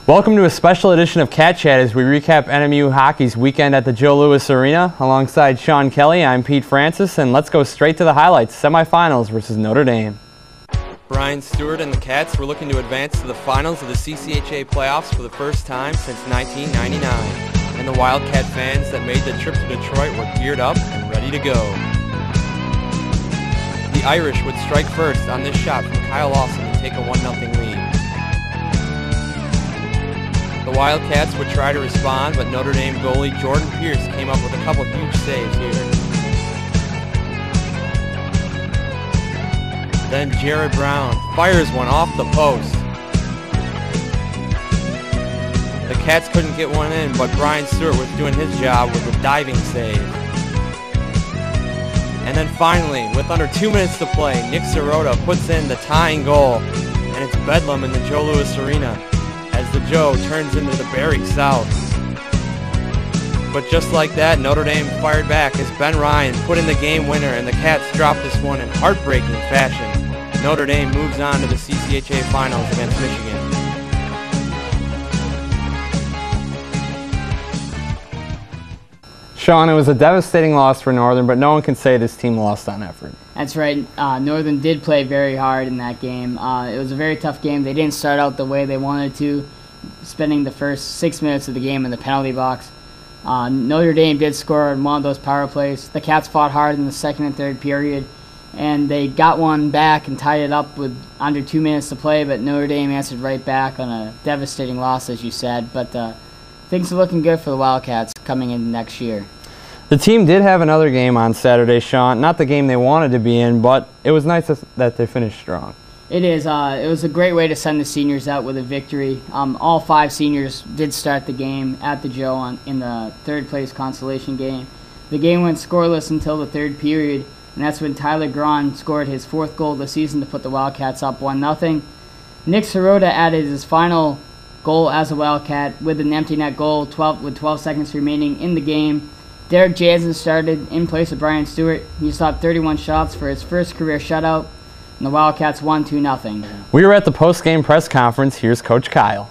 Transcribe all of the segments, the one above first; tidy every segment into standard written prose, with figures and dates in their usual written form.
Welcome to a special edition of Cat Chat as we recap NMU hockey's weekend at the Joe Louis Arena. Alongside Sean Kelly, I'm Pete Francis, and let's go straight to the highlights. Semifinals versus Notre Dame. Brian Stewart and the Cats were looking to advance to the finals of the CCHA playoffs for the first time since 1999. And the Wildcat fans that made the trip to Detroit were geared up and ready to go. The Irish would strike first on this shot from Kyle Lawson to take a 1-0 lead. The Wildcats would try to respond, but Notre Dame goalie Jordan Pierce came up with a couple huge saves here. Then Jared Brown fires one off the post. The Cats couldn't get one in, but Brian Stewart was doing his job with a diving save. And then finally, with under 2 minutes to play, Nick Sirota puts in the tying goal, and it's bedlam in the Joe Louis Arena as the Joe turns into the Barry South. But just like that, Notre Dame fired back as Ben Ryan put in the game winner, and the Cats dropped this one in heartbreaking fashion. Notre Dame moves on to the CCHA Finals against Michigan. Sean, it was a devastating loss for Northern, but no one can say this team lost on effort. That's right. Northern did play very hard in that game. It was a very tough game. They didn't start out the way they wanted to, spending the first 6 minutes of the game in the penalty box. Notre Dame did score on one of those power plays. The Cats fought hard in the second and third period, and they got one back and tied it up with under 2 minutes to play, but Notre Dame answered right back on a devastating loss, as you said. But things are looking good for the Wildcats coming in next year. The team did have another game on Saturday, Sean. Not the game they wanted to be in, but it was nice that they finished strong. It is. It was a great way to send the seniors out with a victory. All 5 seniors did start the game at the Joe in the third-place consolation game. The game went scoreless until the third period, and that's when Tyler Braun scored his 4th goal of the season to put the Wildcats up 1-0. Nick Sirota added his final goal as a Wildcat with an empty net goal with 12 seconds remaining in the game. Derek Jansen started in place of Brian Stewart. He stopped 31 shots for his first career shutout, and the Wildcats won 2-0. We were at the post-game press conference. Here's Coach Kyle.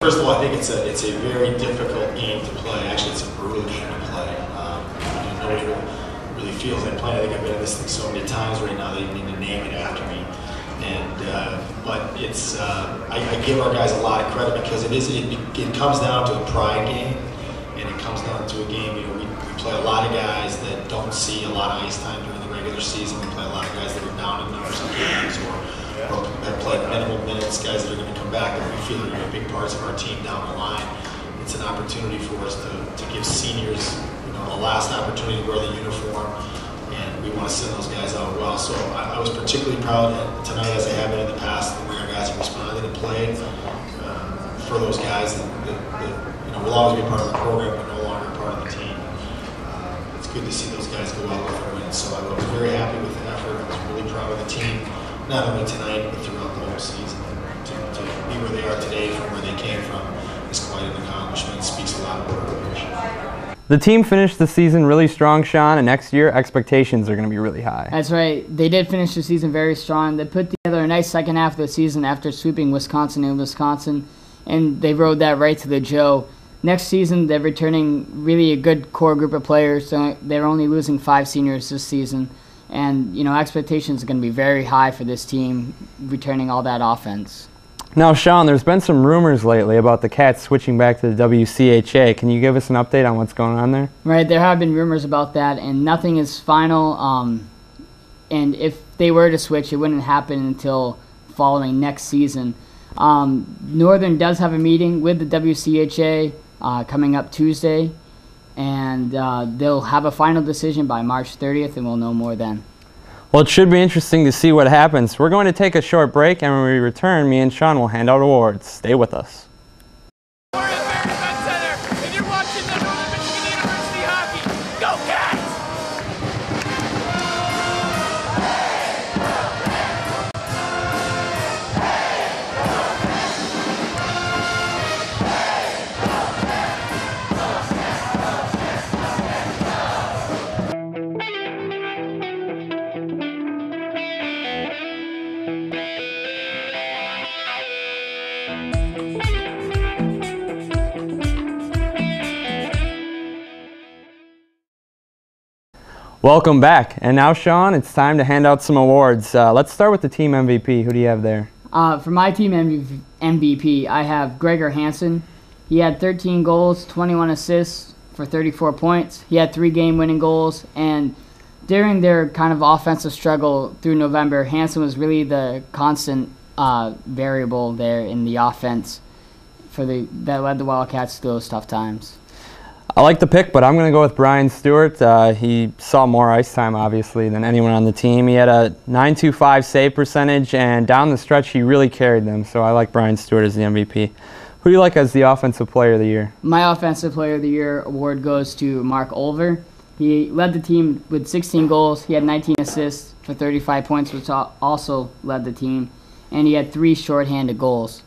First of all, I think it's a very difficult game to play. Actually, it's a brutal game to play. Nobody really feels like playing. I think I've been in this thing so many times right now, they need to name it after me. But it's I give our guys a lot of credit because it comes down to a pride game. And it comes down to a game, we play a lot of guys that don't see a lot of ice time during the regular season. We play a lot of guys that are down in numbers of games or have played minimal minutes, guys that are going to come back that we feel are going to be big parts of our team down the line. It's an opportunity for us to give seniors a last opportunity to wear the uniform, and we want to send those guys out well. So I was particularly proud tonight, as I have been in the past, the way our guys have responded and played for those guys that will always be part of the program, but no longer part of the team. It's good to see those guys go out with a win. So I was very happy with the effort. I was really proud of the team, not only tonight, but throughout the whole season. To be where they are today from where they came from is quite an accomplishment. It speaks a lot of our organization. The team finished the season really strong, Sean, and next year expectations are going to be really high. That's right. They did finish the season very strong. They put together a nice second half of the season after sweeping Wisconsin, and they rode that right to the Joe. Next season, they're returning really a good core group of players. So they're only losing 5 seniors this season. And, expectations are going to be very high for this team, returning all that offense. Now, Sean, there's been some rumors lately about the Cats switching back to the WCHA. Can you give us an update on what's going on there? Right, there have been rumors about that, and nothing is final. And if they were to switch, it wouldn't happen until following next season. Northern does have a meeting with the WCHA coming up Tuesday, and they'll have a final decision by March 30th, and we'll know more then. Well, it should be interesting to see what happens. We're going to take a short break, and when we return, me and Sean will hand out awards. Stay with us. If you're watching the Northern Michigan University hockey, go Cats! Welcome back. And now, Sean, it's time to hand out some awards. Let's start with the team MVP. Who do you have there? For my team MVP, I have Gregor Hansen. He had 13 goals, 21 assists for 34 points. He had 3 game-winning goals, and during their kind of offensive struggle through November, Hansen was really the constant variable there in the offense that led the Wildcats through those tough times. I like the pick, but I'm going to go with Brian Stewart. He saw more ice time, obviously, than anyone on the team. He had a .925 save percentage, and down the stretch, he really carried them. So I like Brian Stewart as the MVP. Who do you like as the Offensive Player of the Year? My Offensive Player of the Year award goes to Mark Olver. He led the team with 16 goals. He had 19 assists for 35 points, which also led the team. And he had 3 shorthanded goals.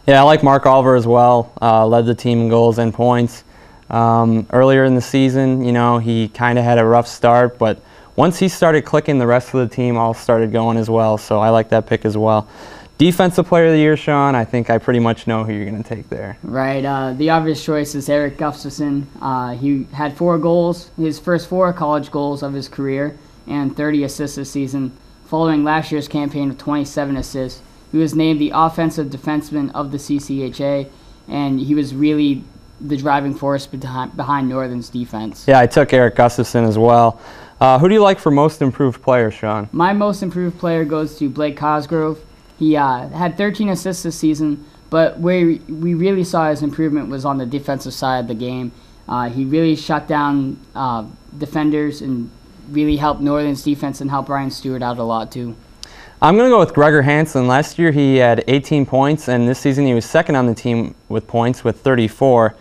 Yeah, I like Mark Olver as well. Led the team in goals and points. Earlier in the season, you know, he kind of had a rough start, but once he started clicking, the rest of the team all started going as well, so I like that pick as well. Defensive Player of the Year, Sean, I think I pretty much know who you're going to take there. Right, the obvious choice is Eric Gustafsson. He had 4 goals, his first 4 college goals of his career, and 30 assists this season, following last year's campaign of 27 assists. He was named the Offensive Defenseman of the CCHA, and he was really the driving force behind Northern's defense. Yeah, I took Eric Gustafsson as well. Who do you like for Most Improved Player, Sean? My Most Improved Player goes to Blake Cosgrove. He had 13 assists this season, but where we really saw his improvement was on the defensive side of the game. He really shut down defenders and really helped Northern's defense and helped Brian Stewart out a lot too. I'm going to go with Gregor Hansen. Last year he had 18 points, and this season he was second on the team with points with 34.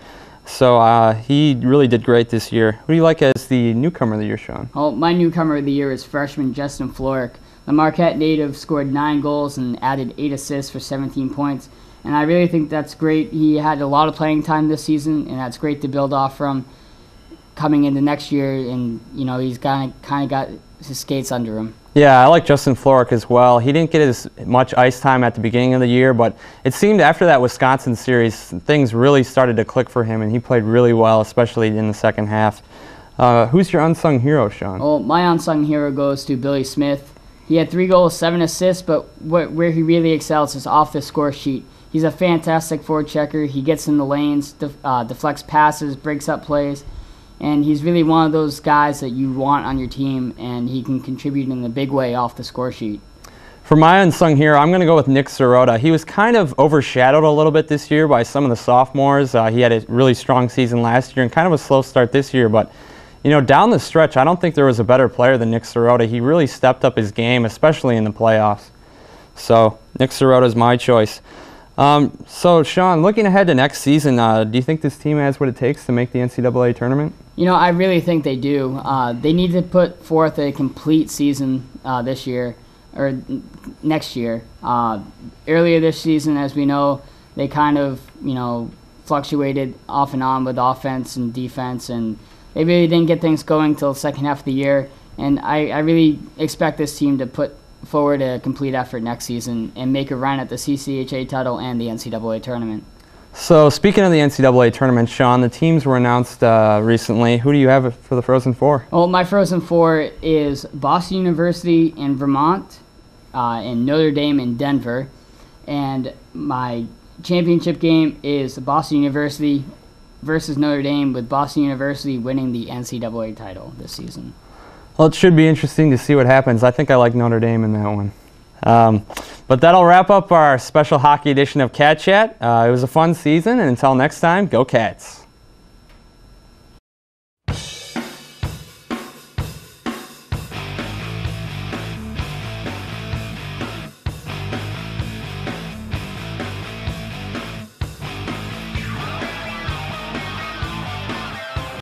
So he really did great this year. Who do you like as the newcomer of the year, Sean? Well, my newcomer of the year is freshman Justin Florek. The Marquette native scored 9 goals and added 8 assists for 17 points. And I really think that's great. He had a lot of playing time this season, and that's great to build off from coming into next year. And, you know, he's kind of got his skates under him. Yeah, I like Justin Florek as well. He didn't get as much ice time at the beginning of the year, but it seemed after that Wisconsin series, things really started to click for him, and he played really well, especially in the second half. Who's your unsung hero, Sean? Well, my unsung hero goes to Billy Smith. He had 3 goals, 7 assists, but where he really excels is off the score sheet. He's a fantastic forechecker. He gets in the lanes, deflects passes, breaks up plays. And he's really one of those guys that you want on your team, and he can contribute in a big way off the score sheet. For my unsung hero, I'm going to go with Nick Sirota. He was kind of overshadowed a little bit this year by some of the sophomores. He had a really strong season last year and kind of a slow start this year, but you know, down the stretch, I don't think there was a better player than Nick Sirota. He really stepped up his game, especially in the playoffs. So Nick Sirota is my choice. So Sean, looking ahead to next season, do you think this team has what it takes to make the NCAA tournament? You know, I really think they do. They need to put forth a complete season this year, or next year. Earlier this season, as we know, they kind of, you know, fluctuated off and on with offense and defense, and they really didn't get things going till the second half of the year. And I really expect this team to put forward a complete effort next season and make a run at the CCHA title and the NCAA tournament. So speaking of the NCAA tournament, Sean, the teams were announced recently. Who do you have for the Frozen Four? Well, my Frozen Four is Boston University in Vermont, and Notre Dame in Denver. And my championship game is Boston University versus Notre Dame, with Boston University winning the NCAA title this season. Well, it should be interesting to see what happens. I think I like Notre Dame in that one. But that'll wrap up our special hockey edition of Cat Chat. It was a fun season, and until next time, go Cats.